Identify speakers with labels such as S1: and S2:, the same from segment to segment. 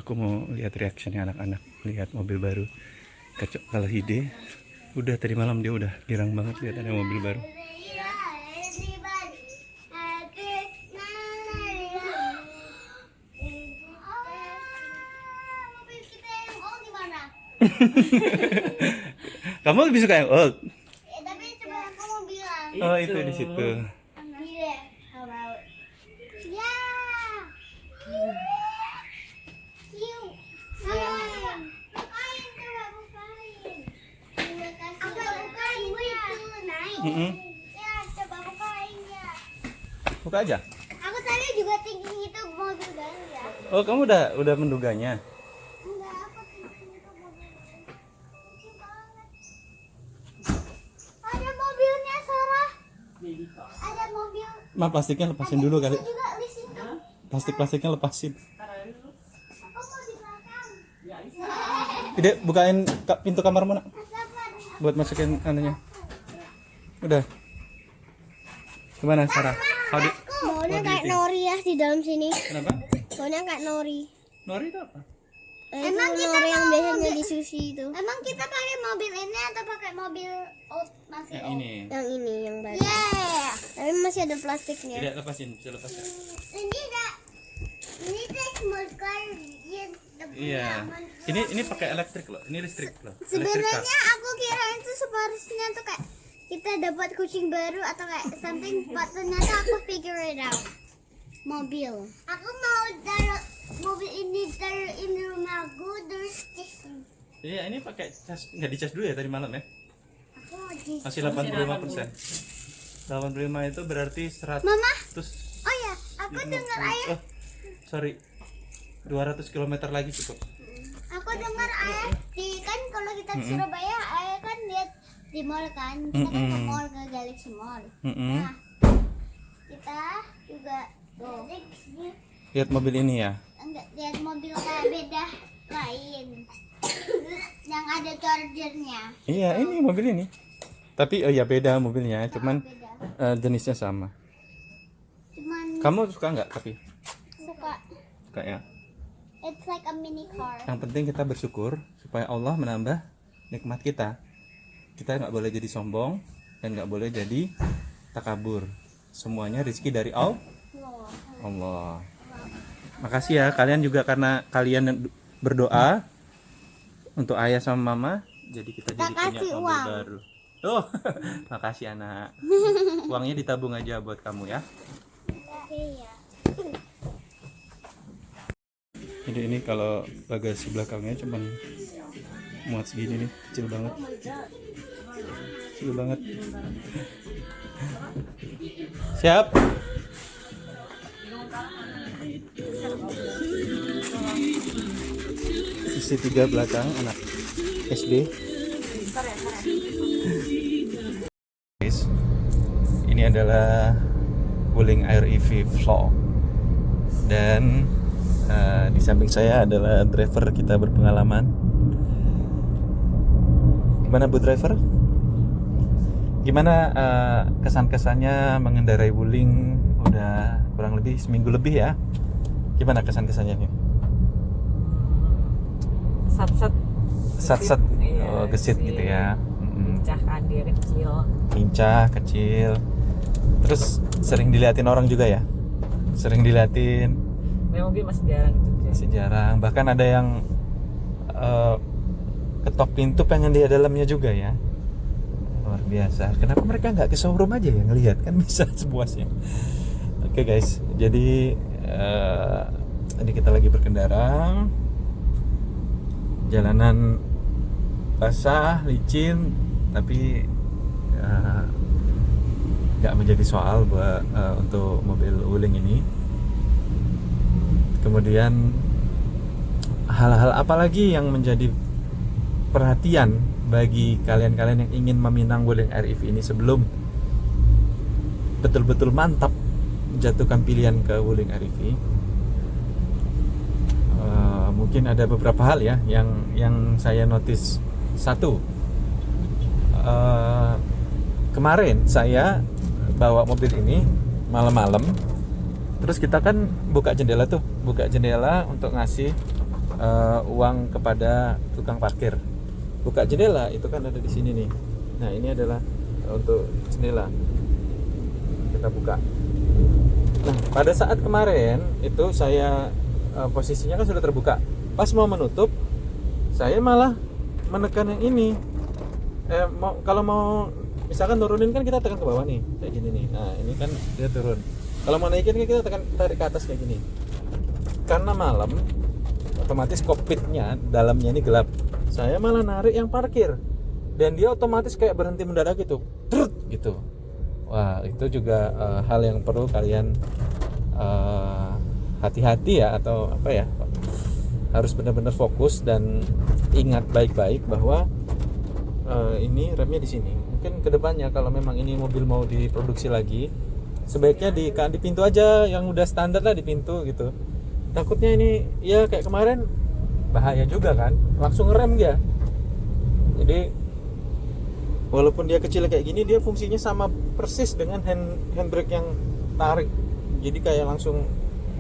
S1: Aku mau lihat reaksinya anak-anak lihat mobil baru. Kalau Hide udah tadi malam dia udah girang banget lihat ada mobil baru. Kamu lebih suka yang old?
S2: Tapi coba aku mau bilang.
S1: Oh itu di situ.
S2: Coba bukain ya.
S1: Buka aja.
S2: Aku tadi juga thinking itu mobil baru ya.
S1: Oh kamu udah menduganya.
S2: Enggak, aku thinking itu mobil baru. Lucu banget. Ada mobilnya, Sarah. Ada mobil.
S1: Ma plastiknya lepasin dulu kali.
S2: Itu juga di situ.
S1: Plastiknya lepasin.
S2: Aku mau di belakang.
S1: Hide bukain pintu kamar mana?
S2: Sabar.
S1: Buat masukin anunya. Udah. Gimana Sarah? Howdy.
S2: Maunya kayak Nori ya di dalam sini.
S1: Kenapa?
S2: Maunya kayak Nori.
S1: Nori itu apa?
S2: Emang kita Nori yang biasanya di sushi itu. Emang kita pakai mobil ini atau pakai mobil old masih
S1: Yang
S2: old?
S1: ini.
S2: Yang ini yang baru. Yeah. Tapi masih ada plastiknya.
S1: Tidak lepasin, bisa lepas ya?
S2: Ini teh small car yang
S1: Iya. Ini pakai elektrik loh. Ini listrik loh. Elektrik
S2: sebenarnya
S1: car.
S2: aku kira itu seharusnya tuh kayak kita dapat kucing baru atau kayak something, but ternyata aku figure it out. Mobil. Aku mau taruh mobil ini taruhin di rumahku terus
S1: Iya, ini pakai cas, nggak dicas dulu ya tadi malam ya?
S2: aku mau di.
S1: Masih 85%. 85 itu berarti 100.
S2: Mama, oh ya, aku dengar ayah.
S1: Oh, sorry. 200 km lagi cukup.
S2: Aku dengar ayah di kan kalau kita di Surabaya ayah kan lihat di mall kan. Kita kan ke mall ke Galaxy Mall. Nah, kita juga tuh
S1: Lihat mobil ini ya.
S2: enggak lihat mobil kayak beda lain. Yang ada chargernya.
S1: Iya, ini mobil ini. Tapi oh ya beda mobilnya, cuman
S2: Beda.
S1: jenisnya sama.
S2: Cuman
S1: Kamu suka nggak tapi?
S2: suka.
S1: Suka ya.
S2: It's like a mini car.
S1: Yang penting kita bersyukur supaya Allah menambah nikmat kita. Kita nggak boleh jadi sombong dan nggak boleh jadi takabur. Semuanya rezeki dari Allah. Makasih ya kalian juga karena kalian berdoa untuk ayah sama mama, jadi kita jadi punya
S2: kasih
S1: mobil
S2: uang.
S1: baru. Oh, makasih anak. Uangnya ditabung aja buat kamu ya.
S2: Oke ya.
S1: Jadi ini kalau bagasi belakangnya cuman muat segini nih, kecil banget. Kecil banget. Siap. Sisi 3 belakang anak SD. Guys, ini adalah Wuling Air EV Vlog. Dan di samping saya adalah driver kita berpengalaman. Gimana Bu Driver? Gimana kesan-kesannya mengendarai Wuling udah kurang lebih seminggu lebih ya? Gimana kesan-kesannya nih? Sat-sat
S3: Iya,
S1: gesit gitu ya.
S3: Lincah kan dia kecil.
S1: Lincah, kecil. Terus sering diliatin orang juga ya? Sering diliatin.
S3: Memang mobil masih jarang gitu.
S1: Masih jarang. Bahkan ada yang ketok pintu pengen lihat dalamnya juga ya. Luar biasa. Kenapa mereka nggak ke showroom aja ya ngelihat? Kan bisa sepuasnya. Oke guys, jadi ini kita lagi berkendara. Jalanan basah, licin, tapi nggak menjadi soal buat untuk mobil Wuling ini. Kemudian hal-hal apa lagi yang menjadi perhatian bagi kalian-kalian yang ingin meminang Wuling Air EV ini sebelum betul-betul mantap menjatuhkan pilihan ke Wuling Air EV? Mungkin ada beberapa hal ya yang saya notice. Satu, kemarin saya bawa mobil ini malam-malam, terus kita kan buka jendela untuk ngasih uang kepada tukang parkir. Buka jendela itu kan ada di sini nih. Nah ini adalah untuk jendela, kita buka. Nah pada saat kemarin itu saya posisinya kan sudah terbuka. Pas mau menutup, saya malah menekan yang ini. Kalau mau misalkan nurunin kan kita tekan ke bawah nih, kayak gini nih. Nah ini kan dia turun. Kalau mau naikin kan kita tarik ke atas kayak gini. Karena malam, otomatis kokpitnya dalamnya ini gelap. Saya malah narik yang parkir, dan dia otomatis kayak berhenti mendadak gitu, trut gitu. Wah itu juga hal yang perlu kalian hati-hati ya, atau apa ya, harus benar-benar fokus dan ingat baik-baik bahwa ini remnya di sini. Mungkin kedepannya kalau memang ini mobil mau diproduksi lagi, sebaiknya di pintu aja yang udah standar lah, di pintu gitu. Takutnya ini ya kayak kemarin bahaya juga kan, langsung ngerem dia. Jadi walaupun dia kecil kayak gini, dia fungsinya sama persis dengan handbrake yang tarik. Jadi kayak langsung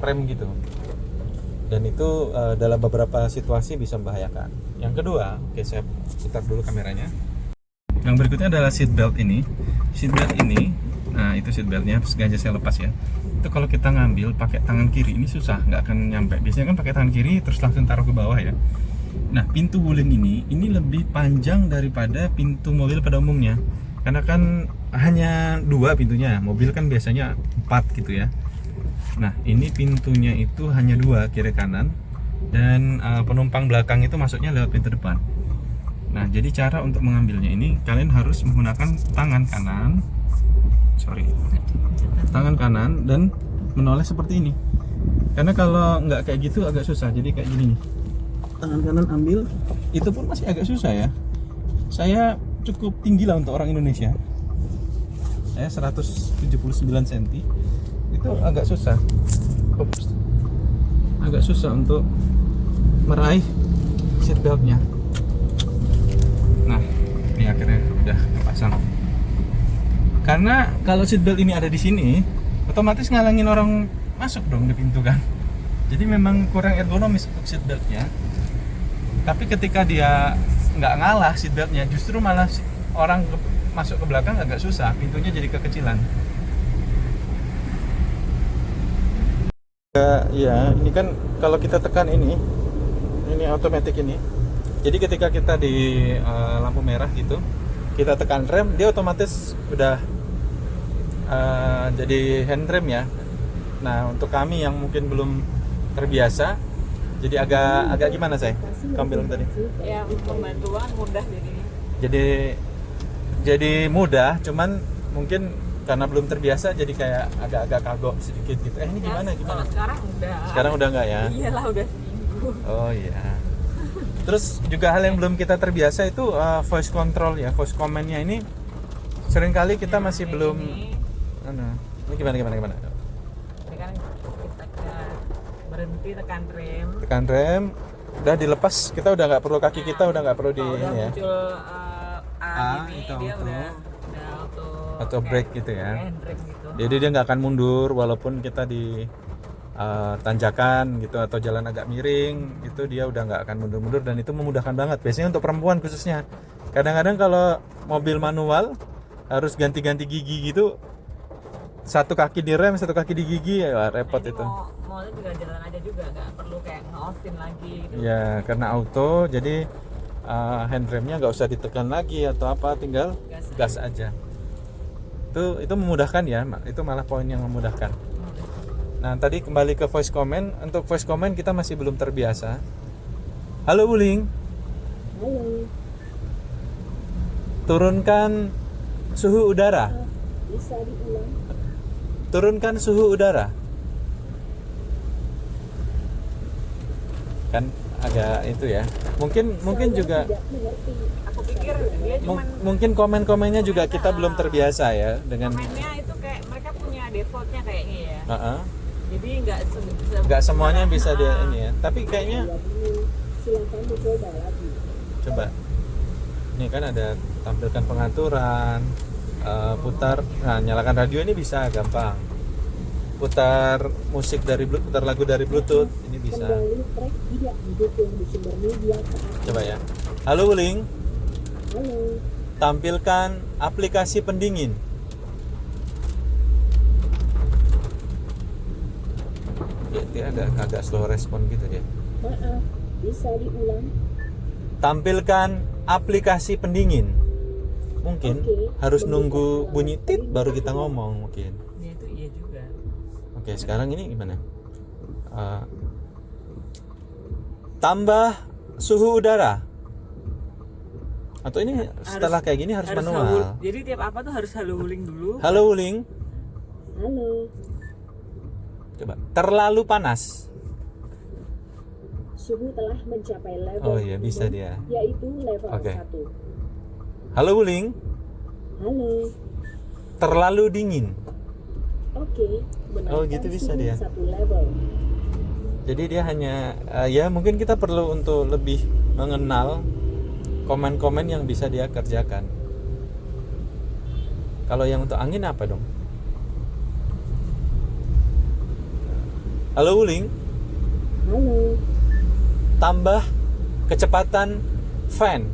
S1: rem gitu. Dan itu dalam beberapa situasi bisa membahayakan. Yang kedua, oke saya putar dulu kameranya. Yang berikutnya adalah seat belt ini. Seat belt ini, nah itu seat beltnya, sengaja saya lepas ya. Itu kalau kita ngambil pakai tangan kiri ini susah, nggak akan nyampe. Biasanya kan pakai tangan kiri terus langsung taruh ke bawah ya. Nah pintu wuling ini lebih panjang daripada pintu mobil pada umumnya. Karena kan hanya 2 pintunya, mobil kan biasanya 4 gitu ya. Nah ini pintunya itu hanya 2, kiri kanan, dan penumpang belakang itu masuknya lewat pintu depan. Nah jadi cara untuk mengambilnya ini kalian harus menggunakan tangan kanan dan menoleh seperti ini. Karena kalau nggak kayak gitu agak susah. Jadi kayak gini nih, tangan kanan ambil, itu pun masih agak susah ya. Saya cukup tinggi lah untuk orang Indonesia, saya 179 cm. Itu agak susah. Agak susah untuk meraih seat beltnya. Nah ini akhirnya udah terpasang. Karena kalau seat belt ini ada di sini, otomatis ngalangin orang masuk dong di pintu kan. Jadi memang kurang ergonomis untuk seat beltnya. Tapi ketika dia nggak ngalah seat beltnya, justru malah orang masuk ke belakang agak susah, pintunya jadi kekecilan. Ya, ini kan kalau kita tekan ini otomatis ini. Jadi ketika kita di lampu merah gitu, kita tekan rem, dia otomatis udah jadi hand rem ya. Nah untuk kami yang mungkin belum terbiasa, jadi agak gimana saya? Kamu bilang tadi?
S3: Ya pembantuan mudah
S1: Jadi mudah, cuman mungkin karena belum terbiasa jadi kayak agak kagok sedikit gitu. Ini gimana?
S3: Kalau
S1: Sekarang udah nggak ya?
S3: Iyalah udah seminggu.
S1: Oh iya. Terus juga hal yang belum kita terbiasa itu voice control ya, voice command-nya ini seringkali kita masih belum. Ini gimana?
S3: Ini kan kita berhenti
S1: Tekan rem, udah dilepas, kita udah nggak perlu kaki kita udah nggak perlu di
S3: udah
S1: ini ya.
S3: muncul ini
S1: itu
S3: dia
S1: auto.
S3: udah
S1: Auto brake gitu ya.
S3: handbrake gitu.
S1: Jadi dia nggak akan mundur walaupun kita di tanjakan gitu atau jalan agak miring, itu dia udah nggak akan mundur-mundur, dan itu memudahkan banget. Biasanya untuk perempuan khususnya. Kadang-kadang kalau mobil manual harus ganti-ganti gigi gitu, satu kaki di rem, satu kaki di gigi, ya repot itu.
S3: Mau juga jalan aja juga, nggak perlu kayak nge-offin lagi gitu.
S1: Ya karena auto, jadi handremnya nggak usah ditekan lagi atau apa, tinggal gas aja. Itu memudahkan ya, itu malah poin yang memudahkan. Nah tadi kembali ke voice command. Untuk voice command kita masih belum terbiasa. Halo Wuling.
S4: Halo.
S1: Turunkan suhu udara.
S4: Bisa diulang?
S1: Turunkan suhu udara. Kan agak itu ya. Mungkin juga.
S4: Tidak mengerti.
S3: Aku pikir dia cuma
S1: Mungkin komen-komennya juga kita belum terbiasa ya dengan.
S3: komennya itu kayak mereka punya defaultnya kayaknya ya. Jadi
S1: Nggak semuanya bisa dia ini ya. Tapi kayaknya
S4: Ya dulu, silakan dicoba lagi.
S1: coba. Ini kan ada tampilkan pengaturan, putar. Nah nyalakan radio ini bisa gampang. putar musik dari putar lagu dari Bluetooth, ini bisa.
S4: Kendali track tidak didukung di sumber media saat.
S1: Coba ya. Halo Wuling,
S4: Halo.
S1: tampilkan aplikasi pendingin. Ya, dia agak slow respon gitu dia.
S4: Maaf, bisa diulang?
S1: Tampilkan aplikasi pendingin. Mungkin
S4: Oke,
S1: harus
S4: membuka
S1: nunggu
S4: halaman
S1: bunyi tit
S4: perintah
S1: baru kita
S4: ulang.
S1: ngomong mungkin.
S3: Ya itu iya juga.
S1: Oke, sekarang ini gimana? Tambah suhu udara. Atau ini setelah kayak gini harus manual.
S3: Jadi tiap apa tuh harus halo Wuling dulu.
S1: Halo Wuling,
S4: Halo.
S1: coba. Terlalu panas.
S4: Suhu telah mencapai level
S1: Oh iya, bisa
S4: minimum,
S1: dia.
S4: yaitu level
S1: Oke.
S4: 1.
S1: Halo Wuling,
S4: Halo.
S1: terlalu dingin.
S4: Oke, menaikkan
S1: Oh, gitu bisa
S4: suhu
S1: dia.
S4: 1 level.
S1: Jadi dia hanya ya mungkin kita perlu untuk lebih mengenal komen-komen yang bisa dia kerjakan. Kalau yang untuk angin apa dong? Halo Wuling,
S4: Halo.
S1: tambah kecepatan fan.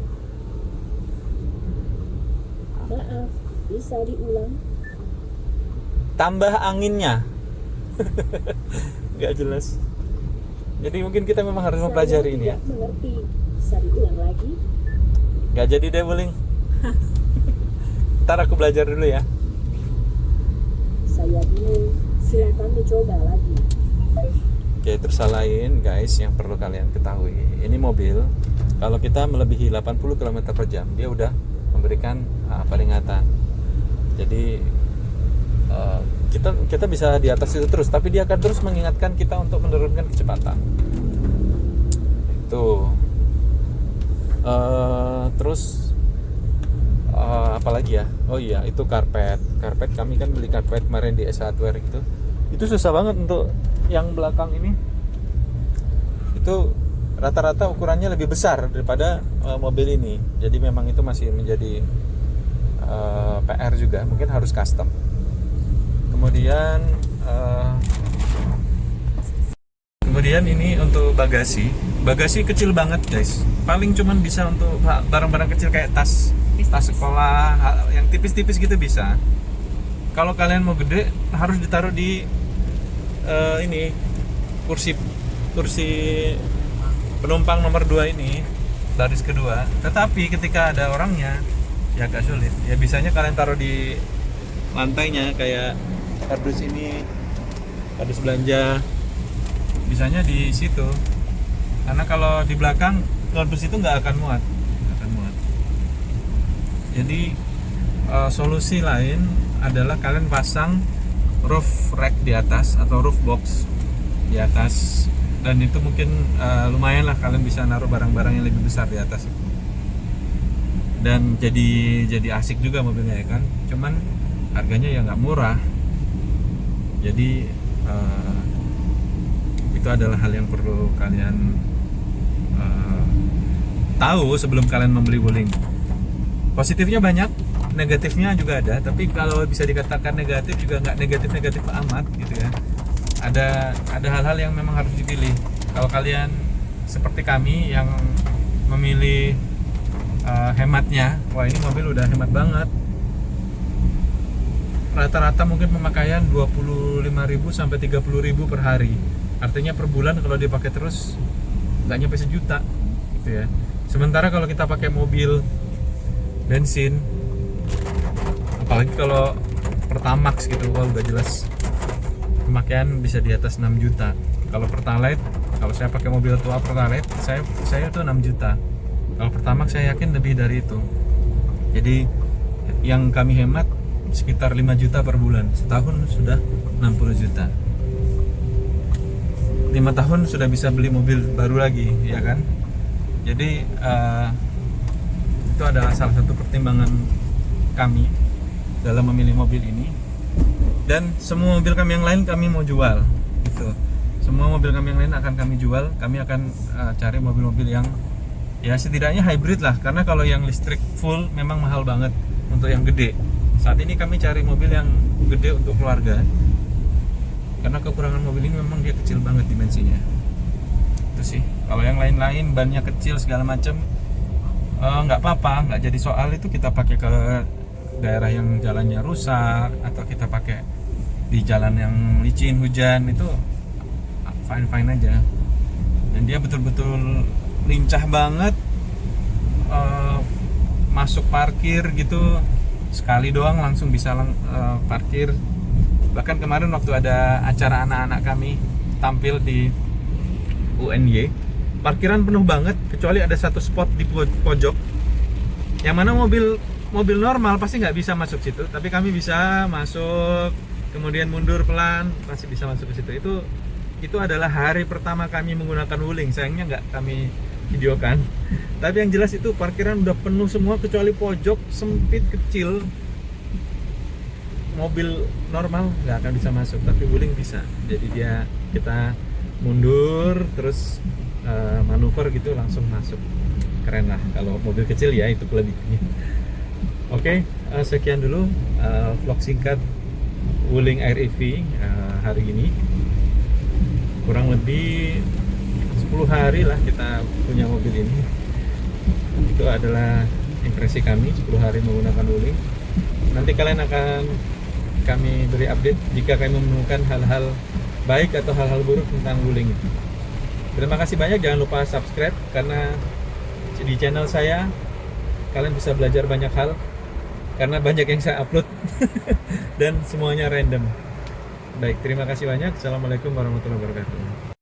S4: Maaf, bisa diulang?
S1: Tambah anginnya. Nggak jelas. Jadi mungkin kita memang harus mempelajari ini ya.
S4: Saya tidak mengerti. Bisa diulang lagi?
S1: Nggak jadi deh Wuling. Ntar aku belajar dulu ya.
S4: Saya bingung. Silakan dicoba lagi.
S1: Oke, terus hal lain guys yang perlu kalian ketahui. Ini mobil kalau kita melebihi 80 km per jam dia udah memberikan peringatan. Jadi kita bisa di atas itu terus, tapi dia akan terus mengingatkan kita untuk menurunkan kecepatan. Itu. Terus apalagi ya? Oh iya, itu karpet. Karpet kami kan beli karpet kemarin di S Hardware gitu. Itu susah banget untuk yang belakang ini. Itu rata-rata ukurannya lebih besar daripada mobil ini. Jadi memang itu masih menjadi PR juga, mungkin harus custom. Kemudian ini untuk bagasi. Bagasi kecil banget guys. Paling cuman bisa untuk barang-barang kecil kayak tas sekolah, yang tipis-tipis gitu bisa. Kalau kalian mau gede harus ditaruh di ini kursi penumpang nomor 2 ini, baris kedua. Tetapi ketika ada orangnya ya agak sulit. Ya bisanya kalian taruh di lantainya kayak kardus ini, kardus belanja. Bisanya di situ. Karena kalau di belakang kardus itu nggak akan muat. Jadi solusi lain adalah kalian pasang roof rack di atas atau roof box di atas, dan itu mungkin lumayan lah kalian bisa naruh barang-barang yang lebih besar di atas itu. Dan jadi asik juga mobilnya ya kan. Cuman harganya ya nggak murah. Jadi itu adalah hal yang perlu kalian tahu sebelum kalian membeli Wuling. Positifnya banyak, negatifnya juga ada, tapi kalau bisa dikatakan negatif juga nggak negatif amat gitu ya. Ada hal-hal yang memang harus dipilih. Kalau kalian seperti kami yang memilih hematnya, wah ini mobil udah hemat banget. Rata-rata mungkin pemakaian 25.000 sampai 30.000 per hari. Artinya per bulan kalau dipakai terus nggak nyampe 1 juta gitu ya. Sementara kalau kita pakai mobil bensin, apalagi kalau Pertamax gitu, wah udah jelas pemakaian bisa di atas 6 juta. Kalau Pertalite, kalau saya pakai mobil tua Pertalite, saya tuh 6 juta. Kalau Pertamax saya yakin lebih dari itu. Jadi yang kami hemat sekitar 5 juta per bulan. Setahun sudah 60 juta. 5 tahun sudah bisa beli mobil baru lagi, ya kan? Jadi itu adalah salah satu pertimbangan kami dalam memilih mobil ini. Dan semua mobil kami yang lain kami mau jual gitu. Semua mobil kami yang lain akan kami jual. Kami akan cari mobil-mobil yang ya setidaknya hybrid lah, karena kalau yang listrik full memang mahal banget untuk yang gede. Saat ini kami cari mobil yang gede untuk keluarga. Karena kekurangan mobil ini memang dia kecil banget dimensinya. Itu sih. Kalau yang lain-lain bannya kecil segala macam, nggak apa-apa, nggak jadi soal. Itu kita pakai ke daerah yang jalannya rusak, atau kita pakai di jalan yang licin hujan, itu fine aja. Dan dia betul-betul lincah banget, masuk parkir gitu sekali doang langsung bisa parkir. Bahkan kemarin waktu ada acara anak-anak kami tampil di UNY, parkiran penuh banget kecuali ada satu spot di pojok yang mana mobil normal pasti nggak bisa masuk situ, tapi kami bisa masuk, kemudian mundur pelan masih bisa masuk ke situ. Itu adalah hari pertama kami menggunakan Wuling. Sayangnya nggak kami videokan, tapi yang jelas itu parkiran udah penuh semua kecuali pojok sempit kecil. Mobil normal nggak akan bisa masuk, tapi Wuling bisa. Jadi kita mundur terus manuver gitu langsung masuk. Keren lah. Kalau mobil kecil ya itu kelebihannya. Oke, sekian dulu vlog singkat Wuling Air EV hari ini. Kurang lebih 10 hari lah kita punya mobil ini. Itu adalah impresi kami 10 hari menggunakan Wuling. Nanti kalian akan kami beri update jika kami menemukan hal-hal baik atau hal-hal buruk tentang Wuling. Terima kasih banyak, jangan lupa subscribe karena di channel saya kalian bisa belajar banyak hal karena banyak yang saya upload dan semuanya random. Baik, terima kasih banyak. Assalamualaikum warahmatullahi wabarakatuh.